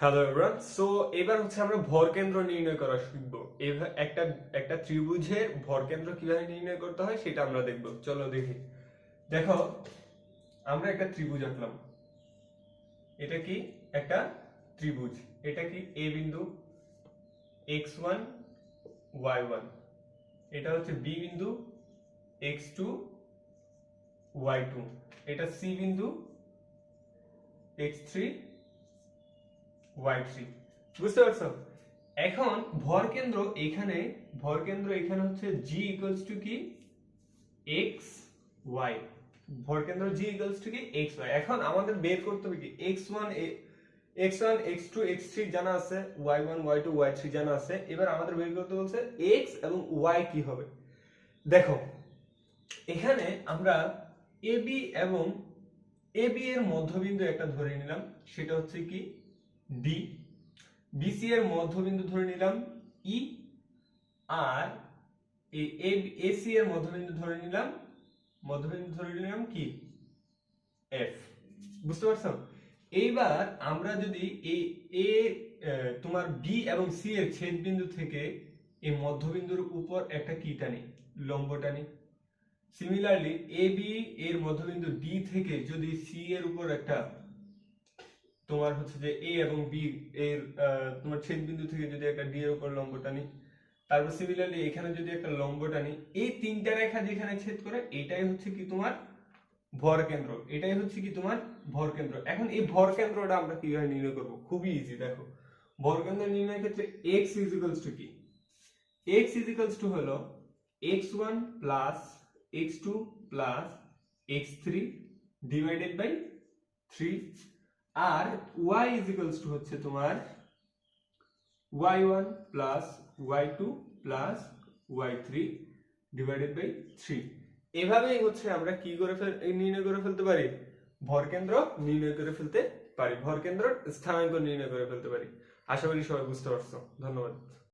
Hello everyone, so এবার হচ্ছে আমরা ভরকেন্দ্র নির্ণয় করা শিখব। এবার একটা একটা ত্রিভুজের ভরকেন্দ্র কিভাবে নির্ণয় করতে হয় সেটা আমরা দেখব। চলো দেখি। দেখো, আমরা একটা ত্রিভুজ আঁকলাম। এটা কি? একটা ত্রিভুজ। এটা কি? এ বিন্দু x1 y1, এটা হচ্ছে বি বিন্দু x2 y2, এটা সি বিন্দু x3 y3। বুঝতে পারছো? এখন ভরকেন্দ্র এখানে হচ্ছে g ইকুয়ালস টু কি? x y। ভরকেন্দ্র g equals to কি? x y। এখন আমাদের বের করতে হবে কি? x1 x2 x3 জানা আছে, y1 y2 y3 জানা আছে। এবার আমাদের বের করতে বলছে x এবং y কি হবে। দেখো, এখানে আমরা ab এবং ab এর মধ্যবিন্দু একটা ধরে নিলাম, সেটা হচ্ছে কি? d। BC এর মধ্যবিন্দু ধরে নিলাম E, আর AC এর মধ্যবিন্দু ধরে নিলাম কি? F। বুঝতে পারছো? এইবার আমরা যদি এই A তোমার B এবং C এর ছেদ বিন্দু থেকে এই মধ্যবিন্দুর উপর একটা কি টানি? লম্ব টানি। সিমিলারলি AB এর মধ্যবিন্দু D থেকে যদি C এর উপর একটা তোমার হচ্ছে যে এ এবং বি এর তোমার ছেদ বিন্দু থেকে যদি একটা ডি এর উপর লম্ব টানি, তারপর সিমিলারলি এখানে যদি একটা লম্ব টানি, এই তিনটা রেখা যেখানে ছেদ করে এটাই হচ্ছে কি তোমার ভরকেন্দ্র। এটাই হচ্ছে কি তোমার ভরকেন্দ্র। এখন এই ভরকেন্দ্রটা আমরা কিভাবে নির্ণয় করব? খুবই ইজি। দেখো, ভরকেন্দ্র নির্ণয়ের ক্ষেত্রে x ইজ ইকুয়ালস টু কি? x ইজ ইকুয়ালস টু হলো x1 plus x2 plus x3 divided by 3, আর y ইজ ইকুয়ালস টু হচ্ছে তোমার y1 plus y2 plus y3 divided by 3। এভাবেই হচ্ছে আমরা কি করে নির্ণয় করে ফেলতে পারি? ভরকেন্দ্র নির্ণয় করে ফেলতে পারি, ভরকেন্দ্র স্থানাঙ্ক নির্ণয় করে ফেলতে পারি। আশা করি সবাই বুঝতে পারছো। ধন্যবাদ।